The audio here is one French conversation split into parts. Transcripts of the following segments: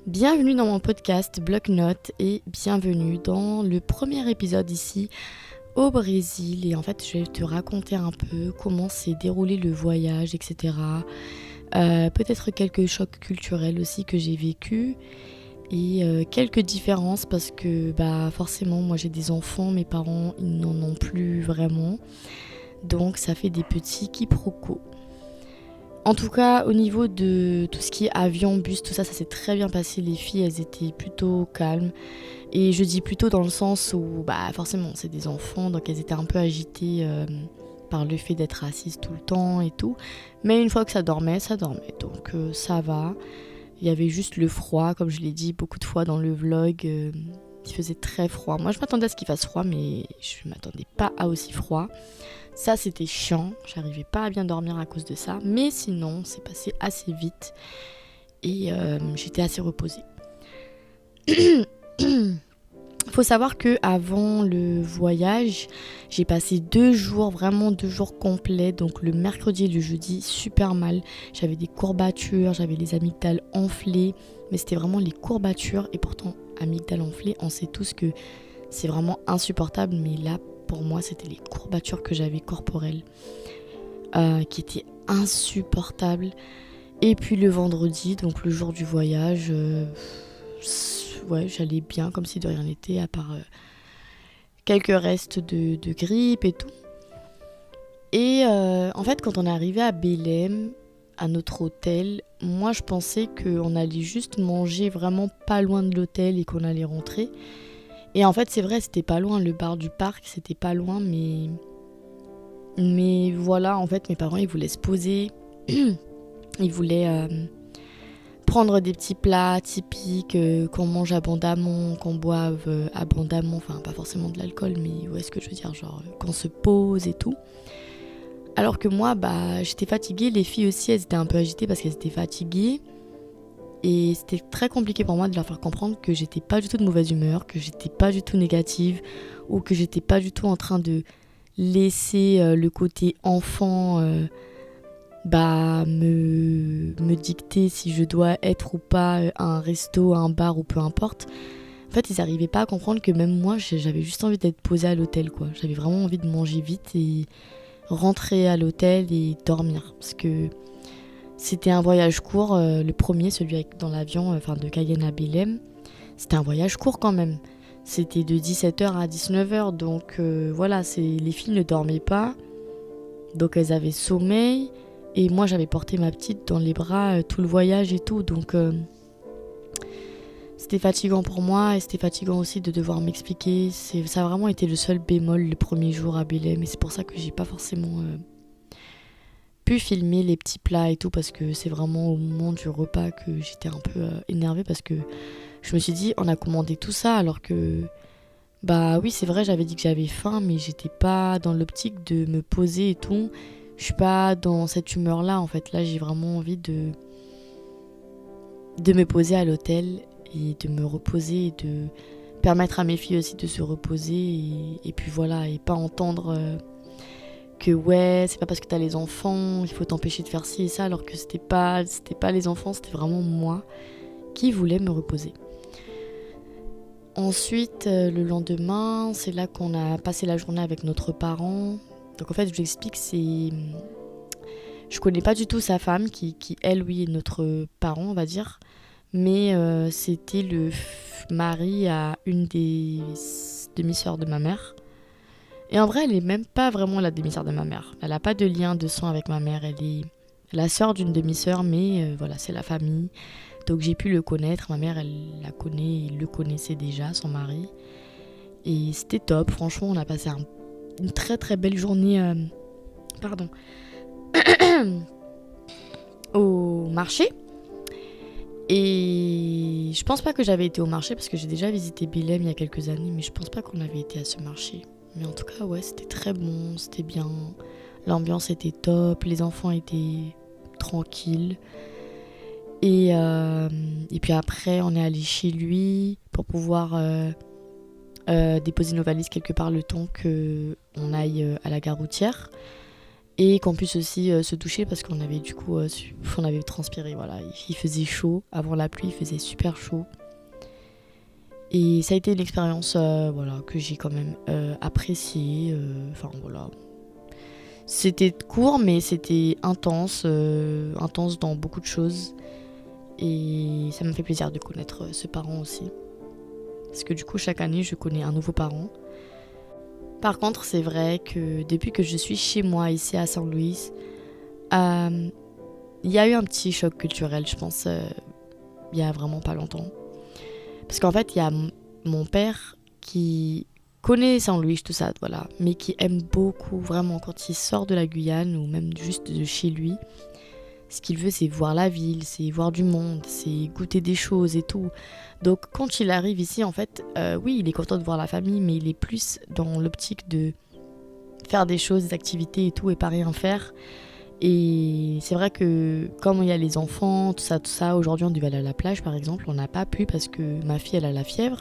Bienvenue dans mon podcast Bloc-Notes et bienvenue dans le premier épisode ici au Brésil. Et en fait, je vais te raconter un peu comment s'est déroulé le voyage, etc. Peut-être quelques chocs culturels aussi que j'ai vécu et quelques différences parce que forcément, moi j'ai des enfants, mes parents ils n'en ont plus vraiment. Donc ça fait des petits quiproquos. En tout cas, au niveau de tout ce qui est avion, bus, tout ça, ça s'est très bien passé. Les filles, elles étaient plutôt calmes. Et je dis plutôt dans le sens où, forcément, c'est des enfants, donc elles étaient un peu agitées par le fait d'être assises tout le temps et tout. Mais une fois que ça dormait, ça dormait. Donc ça va. Il y avait juste le froid, comme je l'ai dit beaucoup de fois dans le vlog. Il faisait très froid. Moi, je m'attendais à ce qu'il fasse froid, mais je ne m'attendais pas à aussi froid. Ça, c'était chiant. J'arrivais pas à bien dormir à cause de ça. Mais sinon, c'est passé assez vite. Et j'étais assez reposée. Faut savoir que avant le voyage, j'ai passé 2 jours, vraiment 2 jours complets. Donc le mercredi et le jeudi, super mal. J'avais des courbatures, j'avais les amygdales enflées. Mais c'était vraiment les courbatures. Et pourtant, amygdales enflées, on sait tous que c'est vraiment insupportable. Mais là, pour moi, c'était les courbatures que j'avais corporelles qui étaient insupportables. Et puis le vendredi, donc le jour du voyage, j'allais bien comme si de rien n'était, à part quelques restes de grippe et tout. Et en fait, quand on est arrivé à Belém, à notre hôtel, moi je pensais qu'on allait juste manger vraiment pas loin de l'hôtel et qu'on allait rentrer. Et en fait, c'est vrai, c'était pas loin, le bar du parc, c'était pas loin, mais voilà, en fait, mes parents, ils voulaient se poser. Ils voulaient prendre des petits plats typiques, qu'on mange abondamment, qu'on boive abondamment, enfin, pas forcément de l'alcool, mais où est-ce que je veux dire, genre, qu'on se pose et tout. Alors que moi, j'étais fatiguée, les filles aussi, elles étaient un peu agitées parce qu'elles étaient fatiguées. Et c'était très compliqué pour moi de leur faire comprendre que j'étais pas du tout de mauvaise humeur, que j'étais pas du tout négative ou que j'étais pas du tout en train de laisser le côté enfant me dicter si je dois être ou pas à un resto, à un bar ou peu importe. En fait, ils n'arrivaient pas à comprendre que même moi, j'avais juste envie d'être posée à l'hôtel, quoi. J'avais vraiment envie de manger vite et rentrer à l'hôtel et dormir parce que c'était un voyage court, le premier, celui dans l'avion, de Cayenne à Belém. C'était un voyage court quand même. C'était de 17h à 19h, donc voilà, les filles ne dormaient pas. Donc elles avaient sommeil, et moi j'avais porté ma petite dans les bras tout le voyage et tout. Donc c'était fatigant pour moi, et c'était fatigant aussi de devoir m'expliquer. Ça a vraiment été le seul bémol le premier jour à Belém, et c'est pour ça que j'ai pas forcément pu filmer les petits plats et tout, parce que c'est vraiment au moment du repas que j'étais un peu énervée, parce que je me suis dit, on a commandé tout ça alors que oui, c'est vrai, j'avais dit que j'avais faim, mais j'étais pas dans l'optique de me poser et tout. Je suis pas dans cette humeur là en fait. Là, j'ai vraiment envie de me poser à l'hôtel et de me reposer et de permettre à mes filles aussi de se reposer, et puis voilà, et pas entendre que ouais, c'est pas parce que t'as les enfants, il faut t'empêcher de faire ci et ça, alors que c'était pas les enfants, c'était vraiment moi qui voulais me reposer. Ensuite, le lendemain, c'est là qu'on a passé la journée avec notre parent. Donc en fait, je vous explique, je connais pas du tout sa femme, qui elle, oui, est notre parent, on va dire. Mais c'était le mari à une des demi-sœurs de ma mère. Et en vrai, elle est même pas vraiment la demi-sœur de ma mère. Elle a pas de lien de sang avec ma mère. Elle est la sœur d'une demi-sœur, mais voilà, c'est la famille. Donc j'ai pu le connaître. Ma mère, elle la connaît, il le connaissait déjà, son mari. Et c'était top. Franchement, on a passé une très très belle journée au marché. Et je pense pas que j'avais été au marché parce que j'ai déjà visité Belém il y a quelques années, mais je pense pas qu'on avait été à ce marché. Mais en tout cas, ouais, c'était très bon, c'était bien. L'ambiance était top, les enfants étaient tranquilles. Et puis après, on est allé chez lui pour pouvoir déposer nos valises quelque part le temps qu'on aille à la gare routière. Et qu'on puisse aussi se toucher parce qu'on avait du coup on avait transpiré, voilà. Il faisait chaud, avant la pluie il faisait super chaud. Et ça a été une expérience voilà, que j'ai quand même appréciée. Enfin voilà. C'était court mais c'était intense, intense dans beaucoup de choses. Et ça me fait plaisir de connaître ce parent aussi. Parce que du coup chaque année je connais un nouveau parent. Par contre c'est vrai que depuis que je suis chez moi ici à Saint-Louis, il y a eu un petit choc culturel je pense il y a vraiment pas longtemps. Parce qu'en fait, il y a mon père qui connaît Saint-Louis, tout ça, voilà, mais qui aime beaucoup, vraiment, quand il sort de la Guyane ou même juste de chez lui, ce qu'il veut, c'est voir la ville, c'est voir du monde, c'est goûter des choses et tout. Donc, quand il arrive ici, en fait, oui, il est content de voir la famille, mais il est plus dans l'optique de faire des choses, des activités et tout, et pas rien faire. Et c'est vrai que comme il y a les enfants, tout ça, aujourd'hui on devait aller à la plage par exemple, on n'a pas pu parce que ma fille elle a la fièvre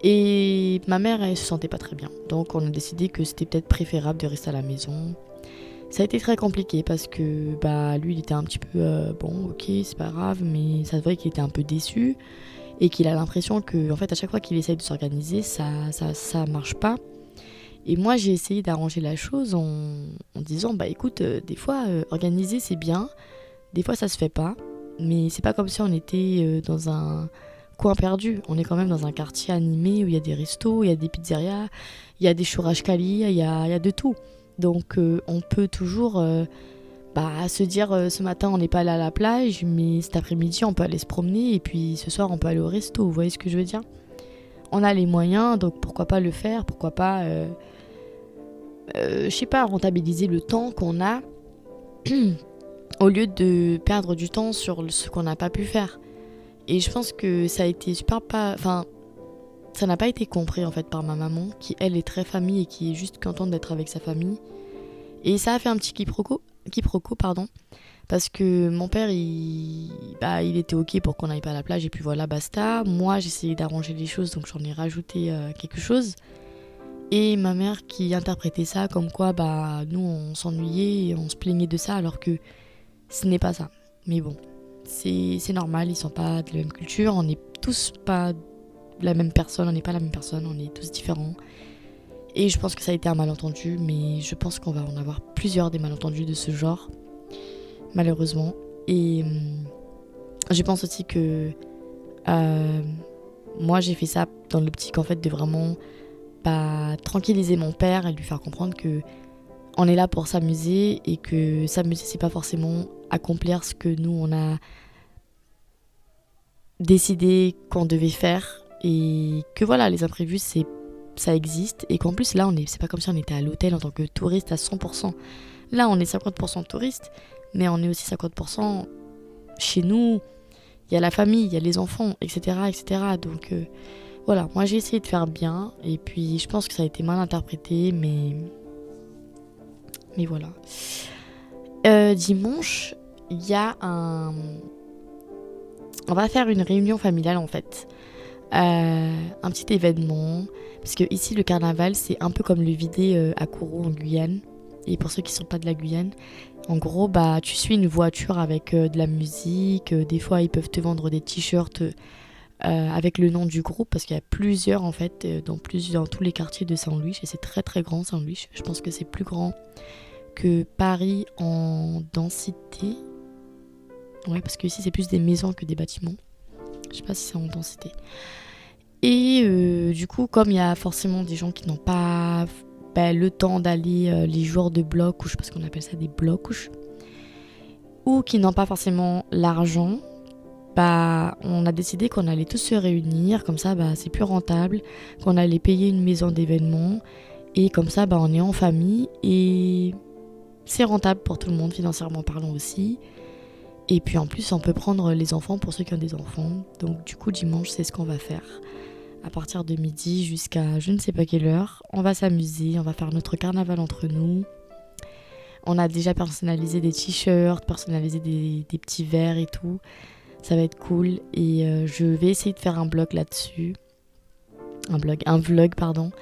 et ma mère elle se sentait pas très bien. Donc on a décidé que c'était peut-être préférable de rester à la maison. Ça a été très compliqué parce que bah lui il était un petit peu bon ok c'est pas grave mais ça se voyait qu'il était un peu déçu et qu'il a l'impression que en fait à chaque fois qu'il essaye de s'organiser ça marche pas. Et moi, j'ai essayé d'arranger la chose en disant, bah écoute, des fois, organiser c'est bien, des fois ça se fait pas, mais c'est pas comme si on était dans un coin perdu. On est quand même dans un quartier animé où il y a des restos, il y a des pizzerias, il y a des churrascaries, il y a de tout. Donc on peut toujours se dire ce matin on n'est pas allé à la plage, mais cet après-midi on peut aller se promener et puis ce soir on peut aller au resto. Vous voyez ce que je veux dire ? On a les moyens, donc pourquoi pas le faire, pourquoi pas, je sais pas, rentabiliser le temps qu'on a au lieu de perdre du temps sur ce qu'on n'a pas pu faire. Et je pense que ça a été super pas... Enfin, ça n'a pas été compris en fait par ma maman, qui elle est très famille et qui est juste contente d'être avec sa famille. Et ça a fait un petit quiproquo, pardon. Parce que mon père, il était ok pour qu'on n'aille pas à la plage et puis voilà, basta. Moi, j'essayais d'arranger les choses, donc j'en ai rajouté quelque chose. Et ma mère qui interprétait ça comme quoi, nous, on s'ennuyait et on se plaignait de ça, alors que ce n'est pas ça. Mais bon, c'est normal, ils sont pas de la même culture, on n'est tous pas la même personne, on n'est pas la même personne, on est tous différents. Et je pense que ça a été un malentendu, mais je pense qu'on va en avoir plusieurs des malentendus de ce genre. Malheureusement. Et je pense aussi que moi j'ai fait ça dans l'optique en fait de vraiment tranquilliser mon père et lui faire comprendre que on est là pour s'amuser et que s'amuser c'est pas forcément accomplir ce que nous on a décidé qu'on devait faire et que voilà les imprévus ça existe et qu'en plus là c'est pas comme si on était à l'hôtel en tant que touriste à 100%. Là on est 50% touriste mais on est aussi 50% chez nous, il y a la famille, il y a les enfants, etc. etc. Donc voilà, moi j'ai essayé de faire bien, et puis je pense que ça a été mal interprété, mais voilà. Dimanche, il y a on va faire une réunion familiale en fait. Un petit événement, parce que ici le carnaval c'est un peu comme le vidé à Kourou en Guyane. Et pour ceux qui sont pas de la Guyane, en gros, tu suis une voiture avec de la musique. Des fois, ils peuvent te vendre des t-shirts avec le nom du groupe, parce qu'il y a plusieurs, en fait, dans tous les quartiers de Saint-Louis. Et c'est très, très grand, Saint-Louis. Je pense que c'est plus grand que Paris en densité. Ouais, parce que ici, c'est plus des maisons que des bâtiments. Je sais pas si c'est en densité. Et du coup, comme il y a forcément des gens qui n'ont pas... le temps d'aller les jours de bloc-couche, parce qu'on appelle ça des blocs-couches, ou qui n'ont pas forcément l'argent, on a décidé qu'on allait tous se réunir, comme ça c'est plus rentable, qu'on allait payer une maison d'événement, et comme ça on est en famille, et c'est rentable pour tout le monde, financièrement parlant aussi, et puis en plus on peut prendre les enfants pour ceux qui ont des enfants, donc du coup dimanche c'est ce qu'on va faire. À partir de midi jusqu'à je ne sais pas quelle heure, on va s'amuser, on va faire notre carnaval entre nous. On a déjà personnalisé des t-shirts, personnalisé des petits verres et tout. Ça va être cool et je vais essayer de faire un vlog là-dessus. Un vlog, pardon.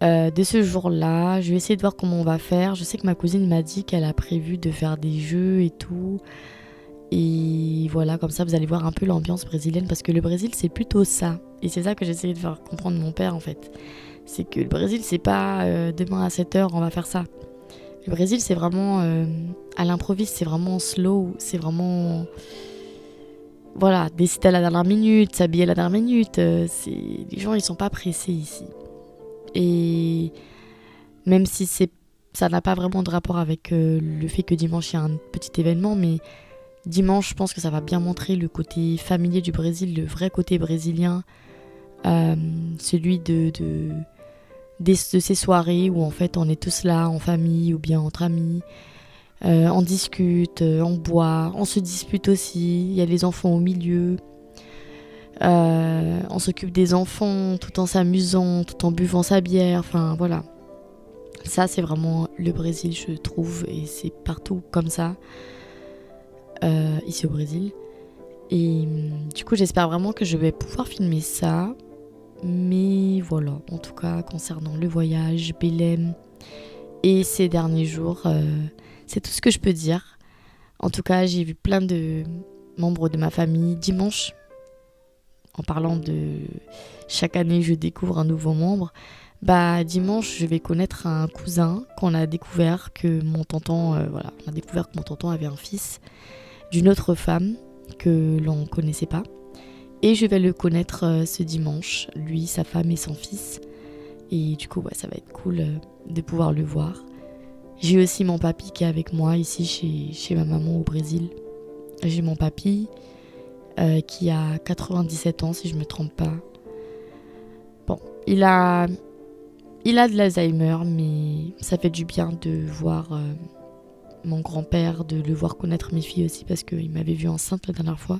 de ce jour-là. Je vais essayer de voir comment on va faire. Je sais que ma cousine m'a dit qu'elle a prévu de faire des jeux et tout. Et voilà, comme ça vous allez voir un peu l'ambiance brésilienne, parce que le Brésil c'est plutôt ça. Et c'est ça que j'essayais de faire comprendre mon père en fait. C'est que le Brésil c'est pas demain à 7h on va faire ça. Le Brésil c'est vraiment à l'improviste, c'est vraiment slow, c'est vraiment... Voilà, décider à la dernière minute, s'habiller à la dernière minute. Les gens ils sont pas pressés ici. Et même si ça n'a pas vraiment de rapport avec le fait que dimanche il y a un petit événement, mais dimanche je pense que ça va bien montrer le côté familier du Brésil, le vrai côté brésilien, celui de ces soirées où en fait on est tous là en famille ou bien entre amis, on discute, on boit, on se dispute aussi, il y a les enfants au milieu. On s'occupe des enfants tout en s'amusant, tout en buvant sa bière, enfin voilà. Ça c'est vraiment le Brésil je trouve, et c'est partout comme ça, ici au Brésil. Et du coup j'espère vraiment que je vais pouvoir filmer ça. Mais voilà, en tout cas concernant le voyage, Belém et ces derniers jours, c'est tout ce que je peux dire. En tout cas j'ai vu plein de membres de ma famille dimanche. En parlant de chaque année je découvre un nouveau membre, dimanche je vais connaître un cousin qu'on a découvert que mon tonton on a découvert que mon tonton avait un fils d'une autre femme que l'on connaissait pas, et je vais le connaître ce dimanche, lui, sa femme et son fils, et du coup ça va être cool de pouvoir le voir. J'ai aussi mon papy qui est avec moi ici chez ma maman au Brésil. J'ai mon papy qui a 97 ans si je me trompe pas. Bon, il a de l'Alzheimer, mais ça fait du bien de voir mon grand-père, de le voir connaître mes filles aussi, parce qu'il m'avait vue enceinte la dernière fois.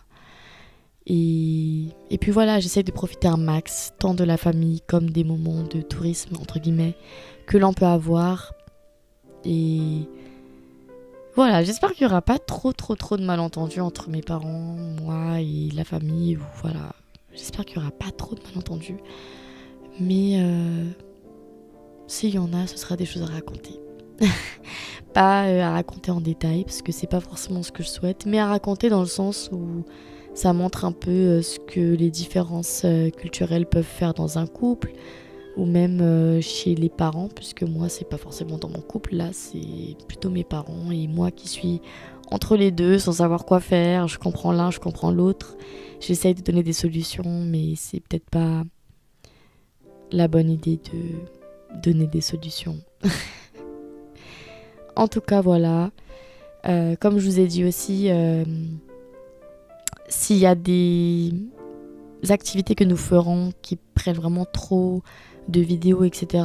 Et puis voilà, j'essaie de profiter un max, tant de la famille comme des moments de tourisme, entre guillemets, que l'on peut avoir. Et voilà, j'espère qu'il n'y aura pas trop de malentendus entre mes parents, moi et la famille. Voilà, j'espère qu'il n'y aura pas trop de malentendus. Mais s'il y en a, ce sera des choses à raconter. Pas à raconter en détail, parce que c'est pas forcément ce que je souhaite, mais à raconter dans le sens où ça montre un peu ce que les différences culturelles peuvent faire dans un couple, ou même chez les parents, puisque moi c'est pas forcément dans mon couple, là c'est plutôt mes parents et moi qui suis entre les deux sans savoir quoi faire. Je comprends l'un, je comprends l'autre, j'essaye de donner des solutions, mais c'est peut-être pas la bonne idée de donner des solutions. En tout cas voilà, comme je vous ai dit aussi, s'il y a des activités que nous ferons qui prennent vraiment trop de vidéos, etc.,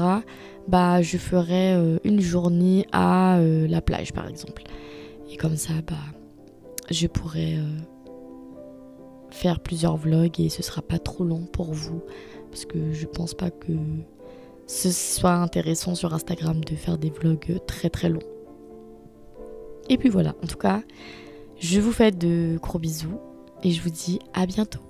je ferai une journée à la plage par exemple. Et comme ça, je pourrai faire plusieurs vlogs et ce sera pas trop long pour vous, parce que je pense pas que ce soit intéressant sur Instagram de faire des vlogs très très longs. Et puis voilà, en tout cas, je vous fais de gros bisous et je vous dis à bientôt.